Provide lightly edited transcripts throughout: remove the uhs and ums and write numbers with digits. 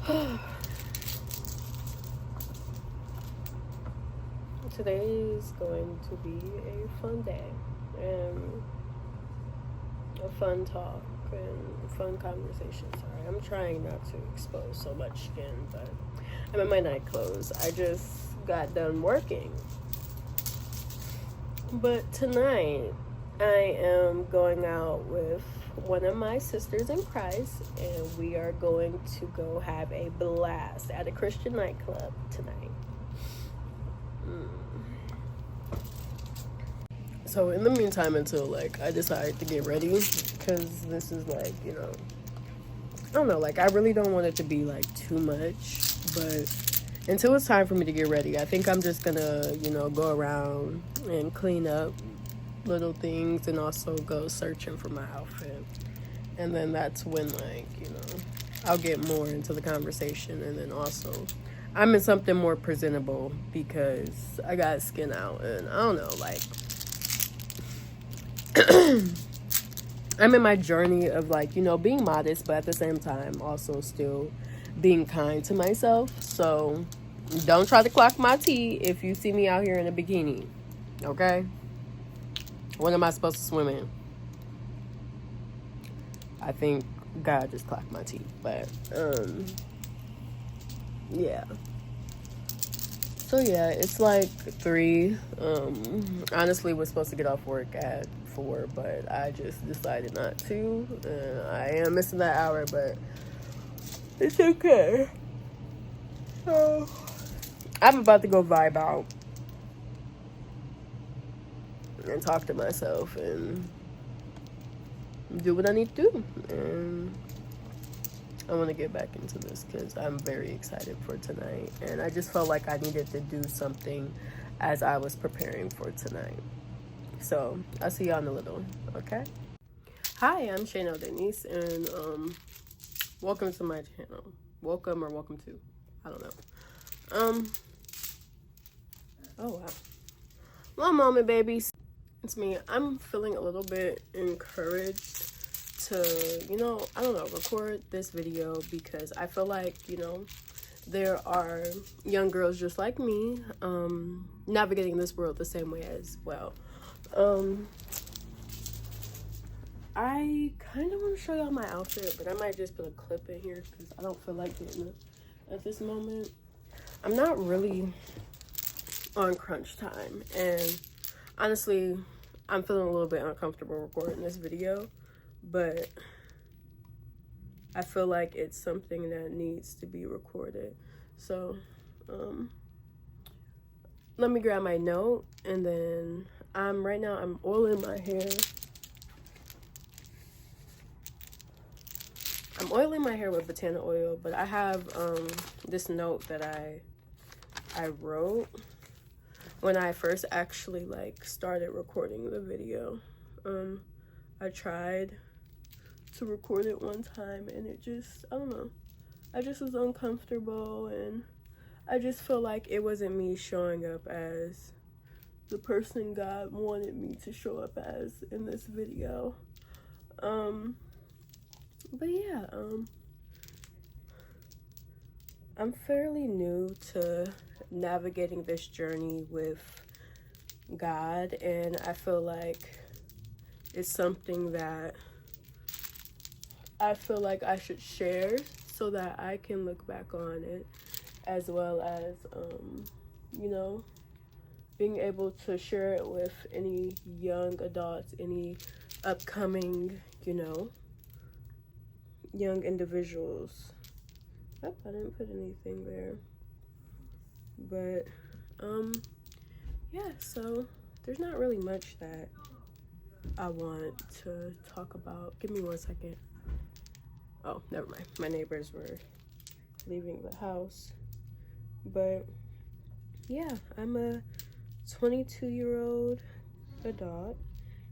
Today is going to be a fun day and a fun talk and fun conversation. Sorry, I'm trying not to expose so much skin, but I'm in my night clothes. I just got done working. But tonight, I am going out with one of my sisters in Christ, and we are going to go have a blast at a Christian nightclub tonight. So in the meantime, until I decide to get ready, because this is I don't know, I really don't want it to be too much, but until it's time for me to get ready, I think I'm just gonna, go around and clean up little things and also go searching for my outfit. And then that's when I'll get more into the conversation, and then also I'm in something more presentable because I got skin out, and I don't know, I'm in my journey of being modest, but at the same time also still being kind to myself. So don't try to clock my tea if you see me out here in a bikini. Okay? What am I supposed to swim in? I think God just clocked my tea. But yeah. So yeah, it's 3. Honestly, we're supposed to get off work at 4, but I just decided not to. I am missing that hour, but it's okay. So I'm about to go vibe out and talk to myself and do what I need to do. And I want to get back into this because I'm very excited for tonight. And I just felt like I needed to do something as I was preparing for tonight. So I'll see y'all in a little, okay? Hi, I'm shai'nelle Denise, and welcome to my channel. Welcome or welcome to, I don't know. Oh wow. One moment, babies. It's me. I'm feeling a little bit encouraged to, I don't know, record this video because I feel like, there are young girls just like me, navigating this world the same way as well. I kind of want to show y'all my outfit, but I might just put a clip in here because I don't feel like getting it at this moment. I'm not really on crunch time, and honestly, I'm feeling a little bit uncomfortable recording this video, but I feel like it's something that needs to be recorded. So let me grab my note, and then right now I'm oiling my hair. I'm oiling my hair with botana oil, but I have this note that I wrote when I first actually started recording the video. I tried to record it one time, and it just, I don't know, I just was uncomfortable, and I just feel like it wasn't me showing up as the person God wanted me to show up as in this video. But yeah, I'm fairly new to navigating this journey with God, and I feel like it's something that I feel like I should share so that I can look back on it, as well as, being able to share it with any young adults, any upcoming, young individuals. Oh, I didn't put anything there. But, yeah, so there's not really much that I want to talk about. Give me 1 second. Oh, never mind. My neighbors were leaving the house. But, yeah, I'm a 22-year-old adult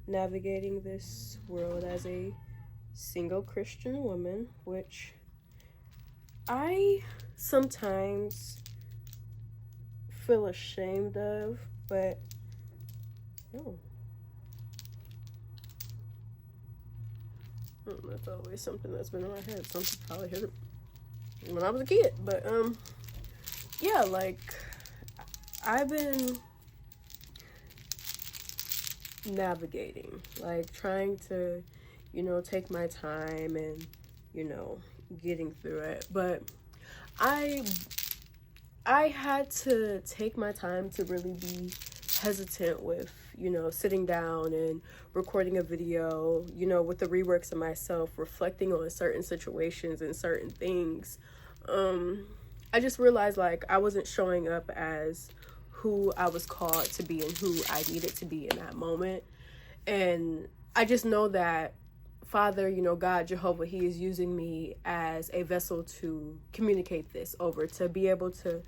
navigating this world as a single Christian woman, which I sometimes feel ashamed of, but that's always something that's been in my head. Something probably hit it. when I was a kid. But yeah, like I've been navigating, like trying to, take my time and, getting through it. But I had to take my time to really be hesitant with, sitting down and recording a video, with the reworks of myself, reflecting on certain situations and certain things. I just realized like I wasn't showing up as who I was called to be and who I needed to be in that moment. And I just know that Father, God, Jehovah, he is using me as a vessel to communicate this over, to be able to,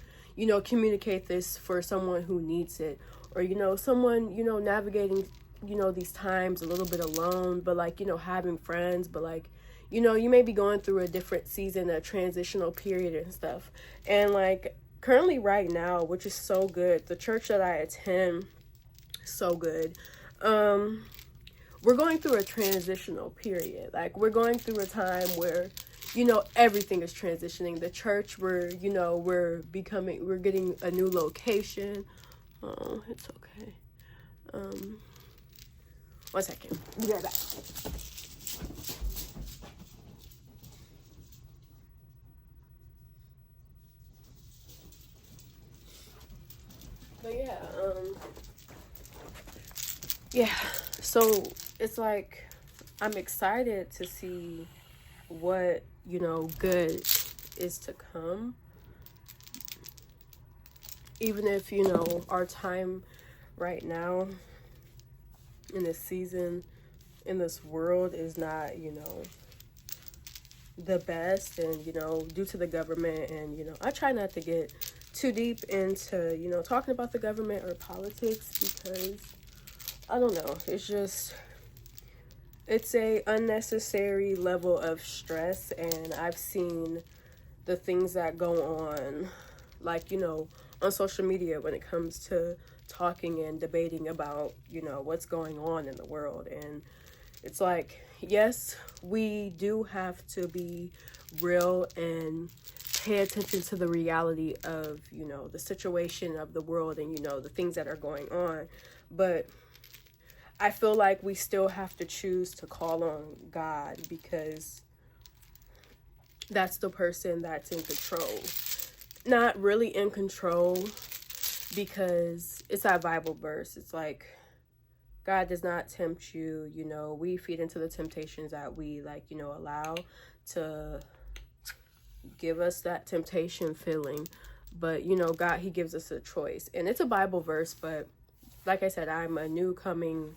communicate this for someone who needs it, or, someone, navigating, these times a little bit alone, but like, having friends, but like, you may be going through a different season, a transitional period and stuff. And like currently right now, which is so good, the church that I attend, so good. We're going through a transitional period. Like we're going through a time where, everything is transitioning. The church, we're getting a new location. Oh, it's okay. 1 second. Be right back. But yeah, so it's like I'm excited to see what, good is to come. Even if, our time right now in this season, in this world is not, the best, and, due to the government, and, I try not to get too deep into, talking about the government or politics, because I don't know, it's a unnecessary level of stress. And I've seen the things that go on, like, on social media when it comes to talking and debating about, what's going on in the world. And it's like, yes, we do have to be real and pay attention to the reality of, the situation of the world and, the things that are going on. But I feel like we still have to choose to call on God, because that's the person that's in control. Not really in control, because it's that Bible verse. It's like, God does not tempt you, we feed into the temptations that we allow to give us that temptation feeling. But, God, he gives us a choice. And it's a Bible verse, but like I said, I'm a new coming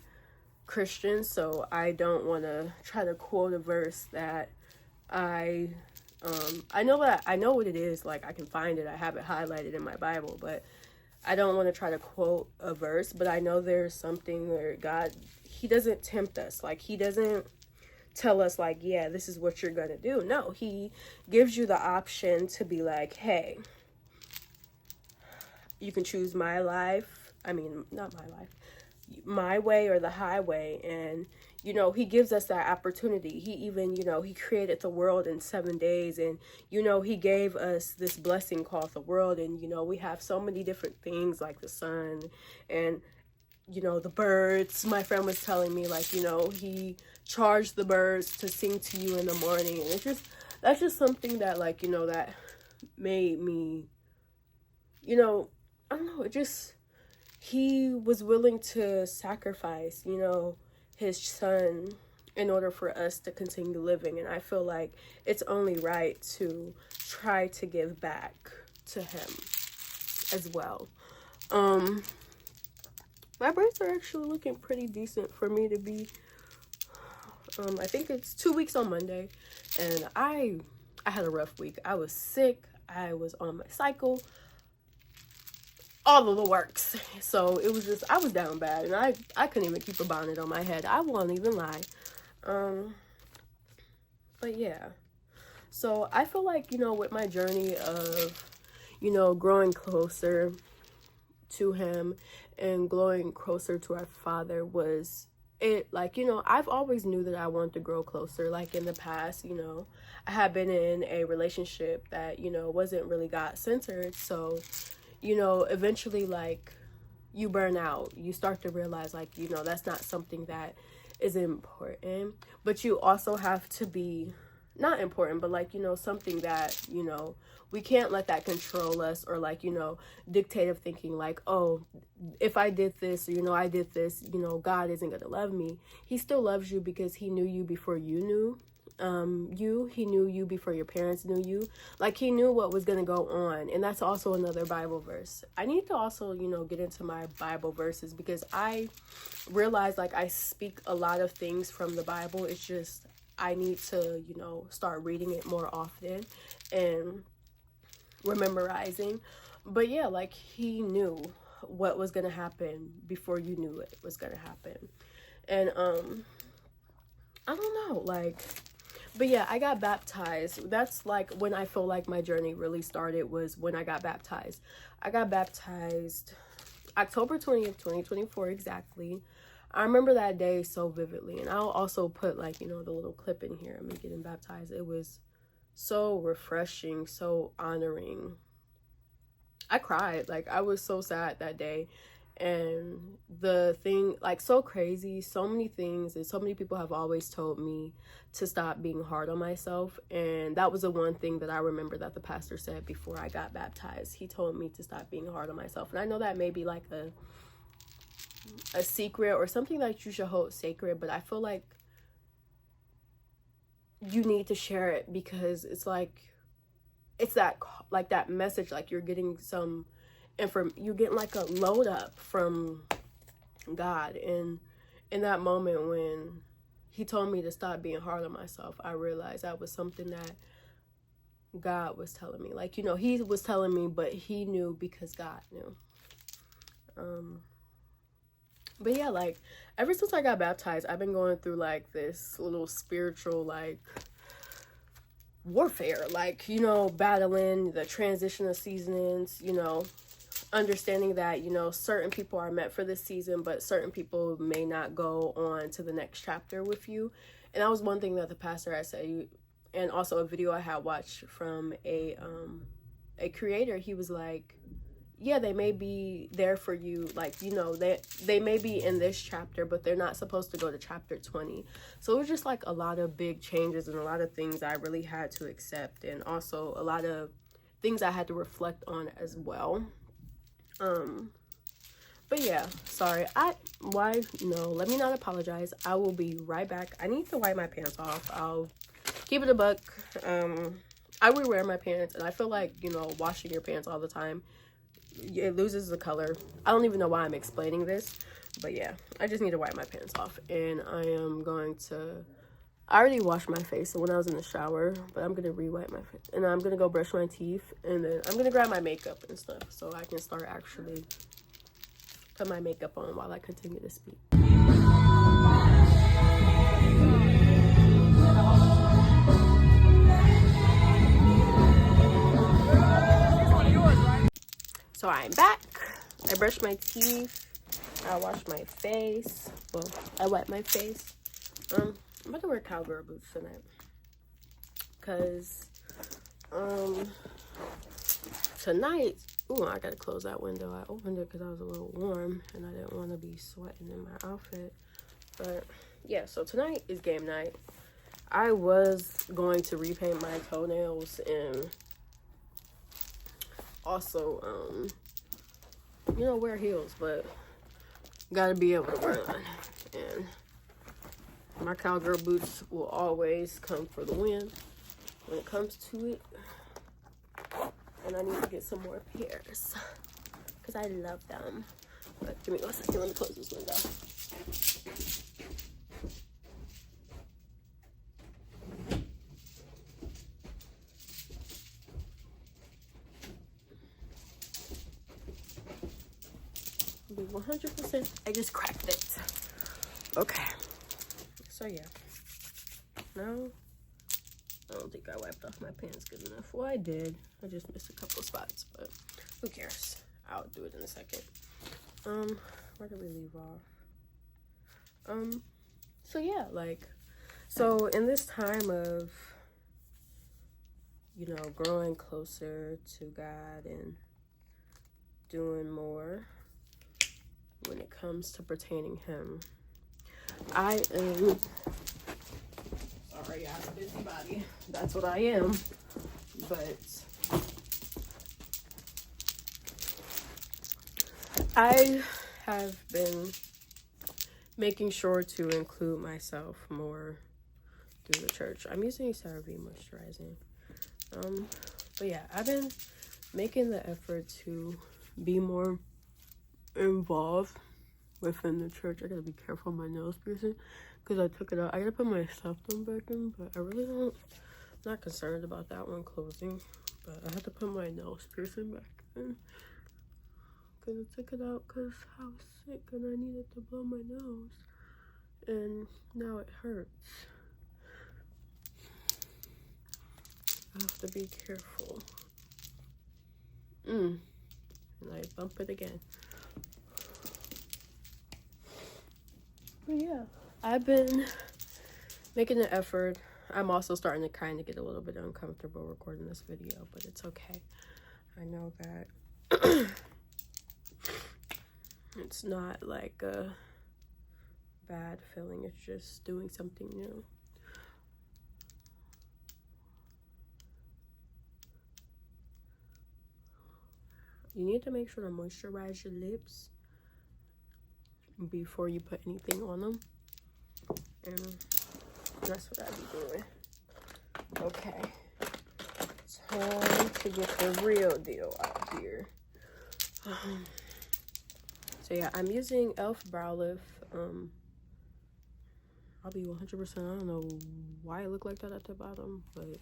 Christian, so I don't want to try to quote a verse that I know what it is. Like I can find it, I have it highlighted in my Bible, but I don't want to try to quote a verse. But I know there's something where God, he doesn't tempt us. Like he doesn't tell us like, yeah, this is what you're gonna do. No, he gives you the option to be like, hey, you can choose my life. I mean, not my life, my way or the highway. And he gives us that opportunity. He even, he created the world in 7 days, and he gave us this blessing called the world. And we have so many different things like the sun and the birds. My friend was telling me like, he charged the birds to sing to you in the morning. And that's just something that like, that made me, I don't know, he was willing to sacrifice, his son in order for us to continue living. And I feel like it's only right to try to give back to him as well. My braids are actually looking pretty decent for me to be, I think it's 2 weeks on Monday. And I had a rough week. I was sick. I was on my cycle. All of the works. So it was just, I was down bad, and I couldn't even keep a bonnet on my head. I won't even lie. But yeah. So I feel like, with my journey of, growing closer to him and growing closer to our Father was it, like, you know, I've always knew that I wanted to grow closer. Like in the past, you know, I had been in a relationship that, you know, wasn't really God centered. So, you know, eventually, like, you burn out. You start to realize, like, you know, that's not something that is important. But you also have to be not important, but like, you know, something that, you know, we can't let that control us, or like, you know, dictative thinking, like, oh, if I did this, you know, I did this, you know, God isn't gonna love me. He still loves you because he knew you before you knew he knew you before your parents knew you. Like, he knew what was gonna go on. And that's also another Bible verse. I need to also, you know, get into my Bible verses, because I realize, like, I speak a lot of things from the Bible. It's just I need to, you know, start reading it more often and memorizing. But yeah, like, he knew what was gonna happen before you knew it was gonna happen. And I don't know, like, but yeah, I got baptized. That's like when I feel like my journey really started, was when I got baptized. I got baptized October 20th, 2024 exactly. I remember that day so vividly. And I'll also put, like, you know, the little clip in here of me getting baptized. It was so refreshing, so honoring. I cried. Like, I was so sad that day. And the thing, like, so crazy, so many things, and so many people have always told me to stop being hard on myself. And that was the one thing that I remember that the pastor said before I got baptized. He told me to stop being hard on myself. And I know that may be like a secret or something that you should hold sacred, but I feel like you need to share it, because it's like, it's that, like, that message, like, you're getting some you're getting like a load up from God. And in that moment when he told me to stop being hard on myself, I realized that was something that God was telling me. Like, you know, he was telling me, but he knew because God knew. But yeah, like, ever since I got baptized, I've been going through like this little spiritual, like, warfare, like, you know, battling the transition of seasons, you know, understanding that, you know, certain people are meant for this season, but certain people may not go on to the next chapter with you. And that was one thing that the pastor had said, and also a video I had watched from a creator. He was like, yeah, they may be there for you, like, you know, they may be in this chapter, but they're not supposed to go to chapter 20. So it was just like a lot of big changes and a lot of things I really had to accept, and also a lot of things I had to reflect on as well. But yeah, sorry. Let me not apologize. I will be right back. I need to wipe my pants off. I'll keep it a buck. I rewear my pants, and I feel like, you know, washing your pants all the time, it loses the color. I don't even know why I'm explaining this, but yeah, I just need to wipe my pants off. And I already washed my face when I was in the shower, but I'm gonna re-wipe my face, and I'm gonna go brush my teeth, and then I'm gonna grab my makeup and stuff so I can start actually put my makeup on while I continue to speak. So I'm back. I brushed my teeth. I washed my face. Well, I wiped my face. I'm about to wear cowgirl boots tonight, cause tonight, I gotta close that window. I opened it because I was a little warm and I didn't want to be sweating in my outfit. But yeah, so tonight is game night. I was going to repaint my toenails and also you know, wear heels, but gotta be able to run. And my cowgirl boots will always come for the win when it comes to it. And I need to get some more pairs because I love them. But give me 1 second, let me close this window. Be 100%. I just cracked it. Okay. So yeah. No, I don't think I wiped off my pants good enough. Well, I did. I just missed a couple spots, but who cares? I'll do it in a second. Where did we leave off? So yeah, like, so in this time of, you know, growing closer to God and doing more when it comes to pertaining Him, I am, sorry, I'm a busybody. That's what I am. But I have been making sure to include myself more through the church. I'm using CeraVe moisturizing. But yeah, I've been making the effort to be more involved within the church. I gotta be careful of my nose piercing because I took it out. I gotta put my septum back in, but I really don't. I'm not concerned about that one closing, but I had to put my nose piercing back in because I took it out because I was sick and I needed to blow my nose, and now it hurts. I have to be careful. And I bump it again. But yeah, I've been making an effort. I'm also starting to kind of get a little bit uncomfortable recording this video, but it's okay. I know that it's not like a bad feeling. It's just doing something new. You need to make sure to moisturize your lips before you put anything on them. And that's what I be doing. Okay. Time to get the real deal out here. So yeah, I'm using e.l.f. brow lift. I'll be 100%. I don't know why it looked like that at the bottom, but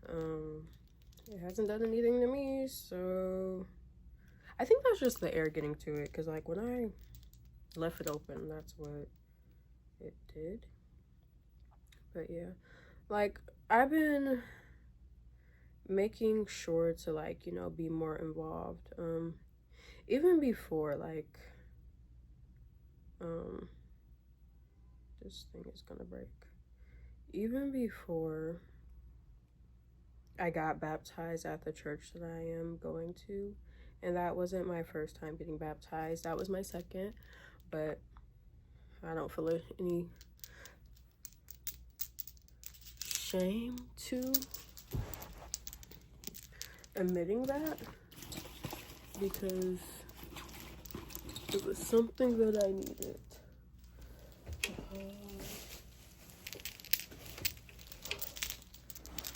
it hasn't done anything to me, so I think that's just the air getting to it, because like when I left it open, that's what it did. But yeah, like I've been making sure to, like, you know, be more involved, even before, like, this thing is gonna break. Even before I got baptized at the church that I am going to, and that wasn't my first time getting baptized, that was my second, but I don't feel any shame to admitting that, because it was something that I needed.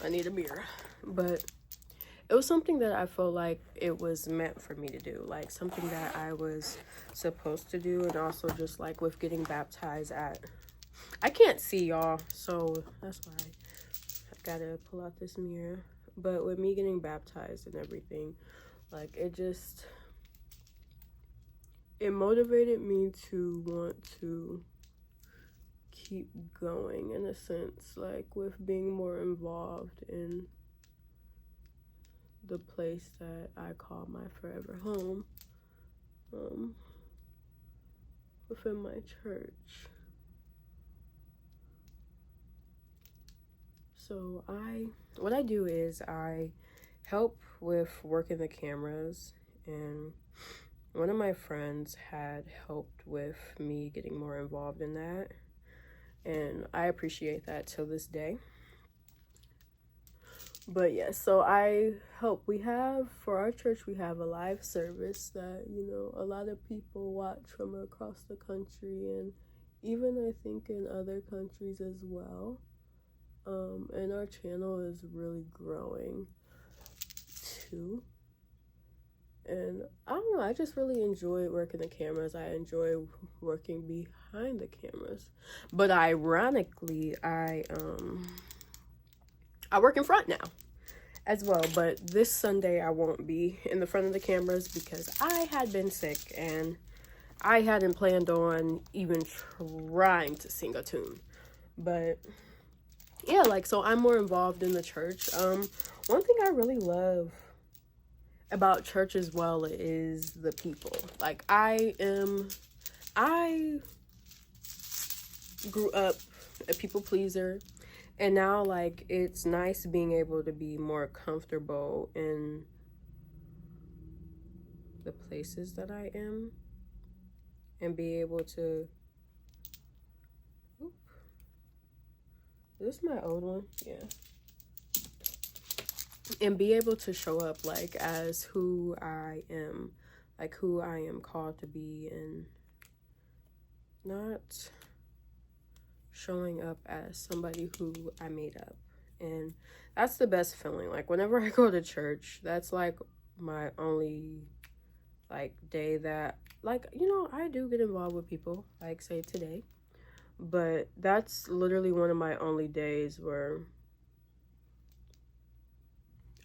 I need a mirror, but it was something that I felt like it was meant for me to do, like something that I was supposed to do. And also just like with getting baptized at, I can't see y'all, so that's why I gotta pull out this mirror. But with me getting baptized and everything, like it motivated me to want to keep going, in a sense, like with being more involved in the place that I call my forever home, within my church. So what I do is I help with working the cameras, and one of my friends had helped with me getting more involved in that, and I appreciate that till this day. But yeah, so I help. For our church, we have a live service that, you know, a lot of people watch from across the country, and even I think in other countries as well. And our channel is really growing too. And I don't know, I just really enjoy working the cameras. I enjoy working behind the cameras. But ironically, I work in front now as well. But this Sunday I won't be in the front of the cameras because I had been sick and I hadn't planned on even trying to sing a tune. But yeah, like, so I'm more involved in the church. One thing I really love about church as well is the people. Like, I grew up a people pleaser, and now like it's nice being able to be more comfortable in the places that I am and be able to is this my old one? Yeah. And be able to show up like as who I am, like who I am called to be, and not showing up as somebody who I made up. And that's the best feeling. Like whenever I go to church, that's like my only like day that like, you know, I do get involved with people, like say today, but that's literally one of my only days where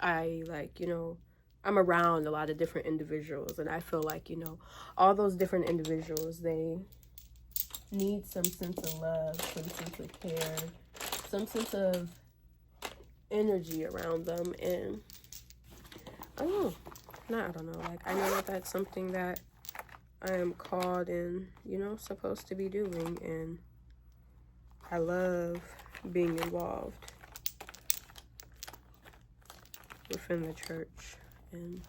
I like, you know, I'm around a lot of different individuals, and I feel like, you know, all those different individuals, they need some sense of love, some sense of care, some sense of energy around them. And I don't know, I don't know, like I know that that's something that I am called and, you know, supposed to be doing, and I love being involved within the church and,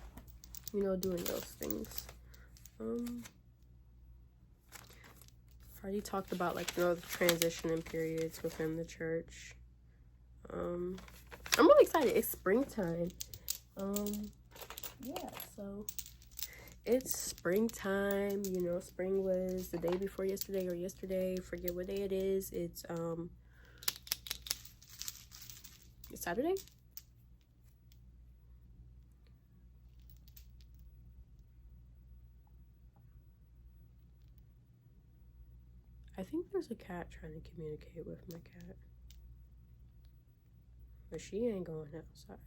you know, doing those things. I already talked about like, you know, the transitioning periods within the church. I'm really excited. It's springtime. Yeah, so it's springtime. You know, spring was the day before yesterday or yesterday. Forget what day it is. It's Saturday. I think there's a cat trying to communicate with my cat, but she ain't going outside.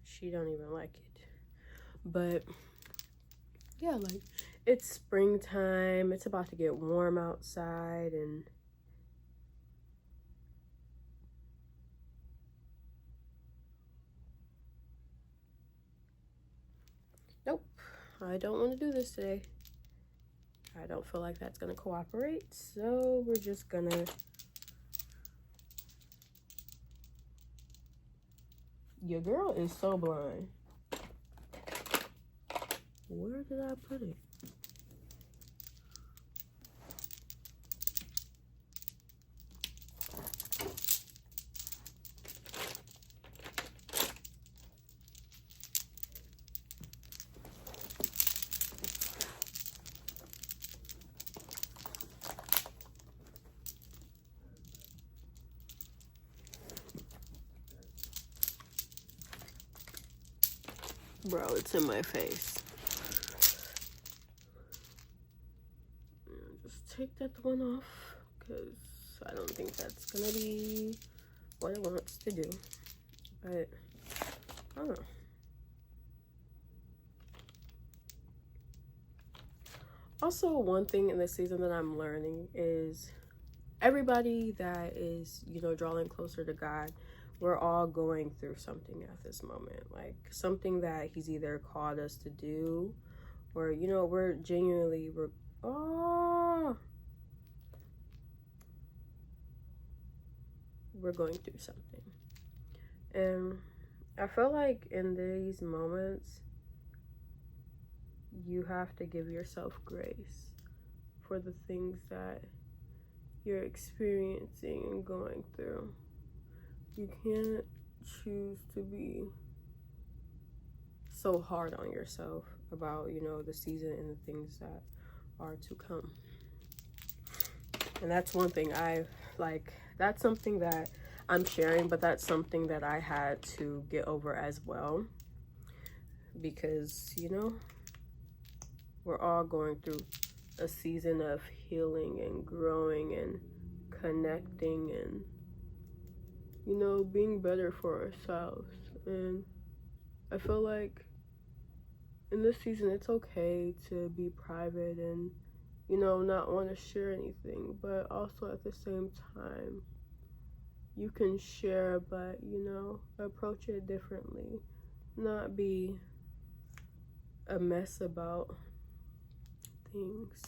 She don't even like it. But yeah, like it's springtime. It's about to get warm outside, and nope, I don't want to do this today. I don't feel like that's gonna cooperate, so we're just gonna your girl is so blind. Where did I put it? Bro, it's in my face. Just take that one off, because I don't think that's gonna be what it wants to do. But I don't know. Also, one thing in this season that I'm learning is everybody that is, you know, drawing closer to God, we're all going through something at this moment. Like something that he's either called us to do, or, you know, we're genuinely, we're going through something. And I feel like in these moments, you have to give yourself grace for the things that you're experiencing and going through. You can't choose to be so hard on yourself about, you know, the season and the things that are to come. And that's one thing that's something that I'm sharing, but that's something that I had to get over as well, because, you know, we're all going through a season of healing and growing and connecting and, you know, being better for ourselves. And I feel like in this season it's okay to be private and, you know, not want to share anything, but also at the same time you can share, but, you know, approach it differently, not be a mess about things.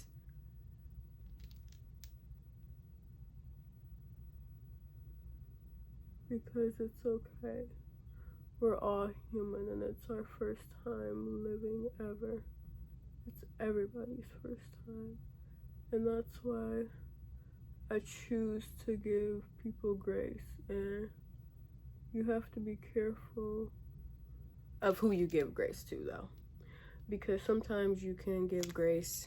because it's okay. We're all human and it's our first time living ever. It's everybody's first time. And that's why I choose to give people grace. And you have to be careful of who you give grace to, though. Because sometimes you can give grace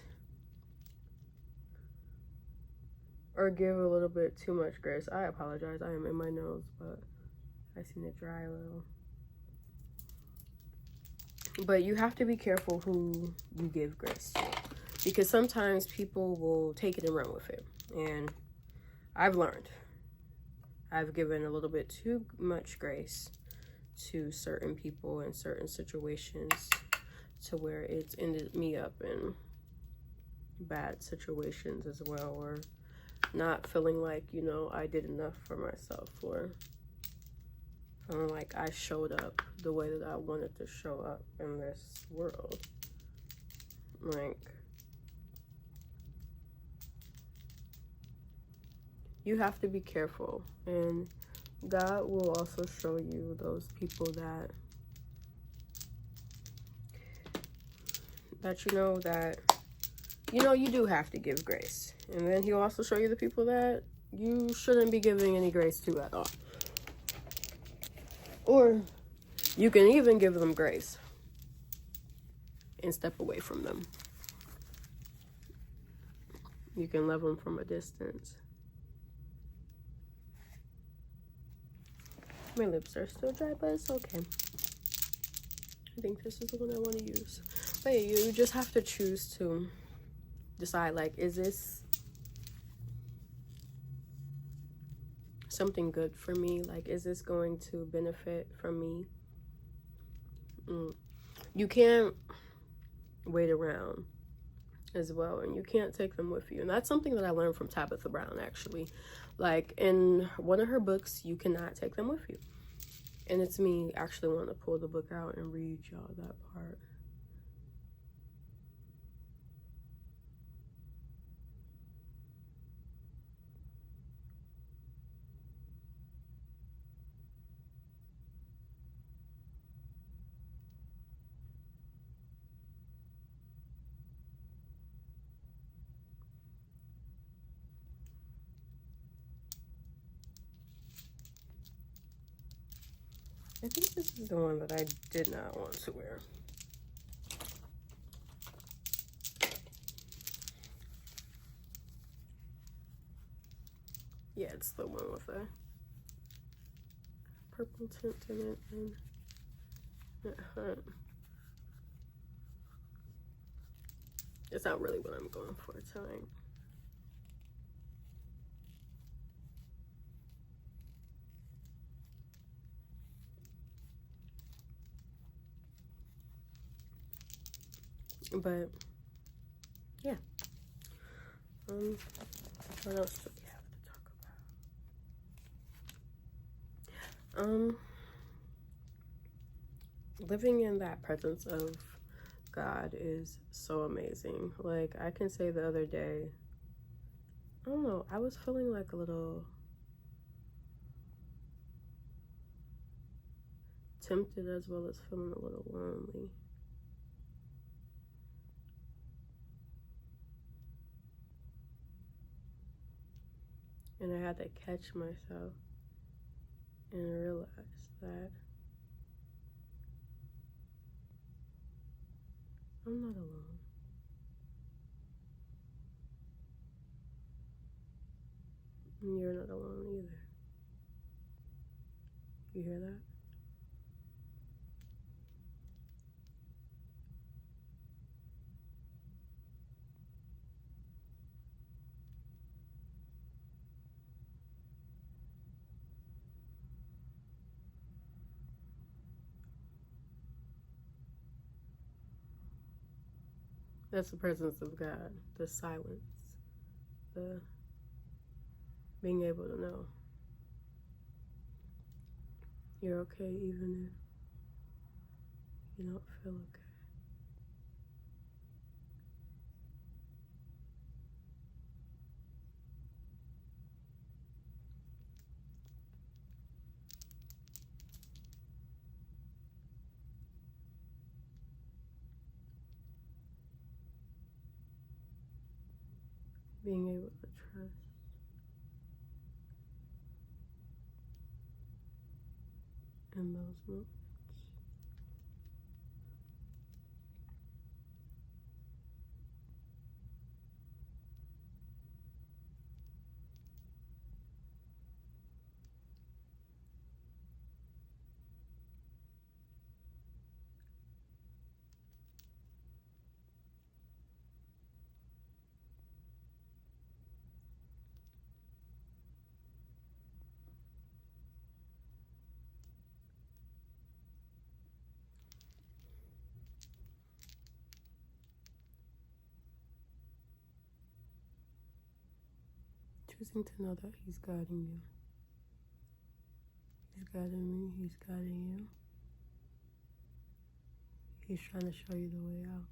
or give a little bit too much grace. I apologize. I am in my nose, but I seen it dry a little. But you have to be careful who you give grace to, because sometimes people will take it and run with it. And I've learned. I've given a little bit too much grace to certain people in certain situations to where it's ended me up in bad situations as well, or not feeling like, you know, I did enough for myself, or feeling like I showed up the way that I wanted to show up in this world. Like, you have to be careful, and God will also show you those people that you do have to give grace. And then he'll also show you the people that you shouldn't be giving any grace to at all. Or you can even give them grace and step away from them. You can love them from a distance. My lips are still dry, but it's okay. I think this is the one I want to use. But yeah, you just have to choose to decide, like, is this something good for me? Like, is this going to benefit from me? You can't wait around as well, and you can't take them with you. And that's something that I learned from Tabitha Brown, actually. Like, in one of her books, you cannot take them with you. And it's me actually wanting to pull the book out and read y'all that part. I think this is the one that I did not want to wear. Yeah, it's the one with a purple tint in it, and it's not really what I'm going for tonight. But yeah, what else do we have to talk about? Living in that presence of God is so amazing. Like, I can say the other day, I don't know, I was feeling like a little tempted as well as feeling a little lonely. And I had to catch myself and realize that I'm not alone. And you're not alone either. You hear that? That's the presence of God, the silence, the being able to know you're okay even if you don't feel okay. being able to trust. In those moments. Choosing to know that he's guiding you. He's guiding me, he's guiding you. He's trying to show you the way out.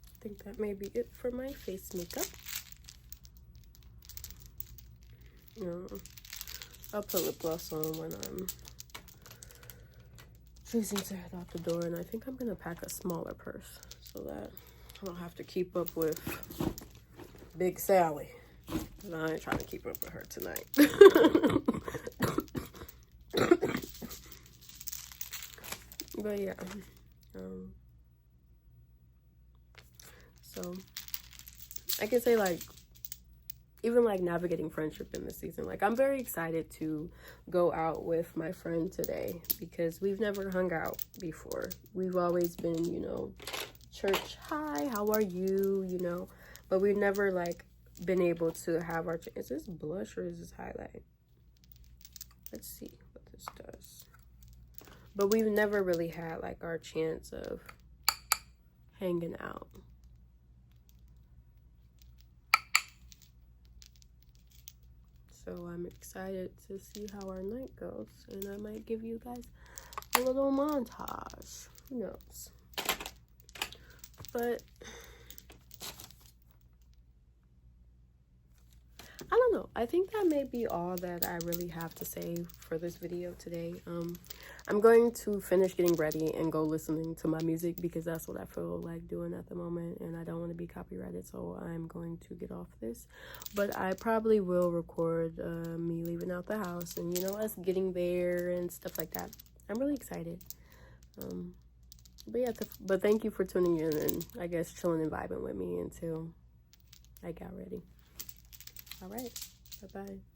I think that may be it for my face makeup. I'll put lip gloss on when I'm choosing to head out the door, and I think I'm gonna pack a smaller purse so that I don't have to keep up with Big Sally. And I ain't trying to keep up with her tonight. But yeah, so I can say, like, even like navigating friendship in this season, like I'm very excited to go out with my friend today because we've never hung out before. We've always been, you know, church, hi, how are you, you know, but we've never like been able to have our, is this blush or is this highlight? Let's see what this does. But we've never really had like our chance of hanging out. So I'm excited to see how our night goes, and I might give you guys a little montage. Who knows? But I don't know. I think that may be all that I really have to say for this video today. I'm going to finish getting ready and go listening to my music because that's what I feel like doing at the moment, and I don't want to be copyrighted, so I'm going to get off this. But I probably will record me leaving out the house and, you know, us getting there and stuff like that. I'm really excited. But yeah, but thank you for tuning in and I guess chilling and vibing with me until I got ready. All right. Bye-bye.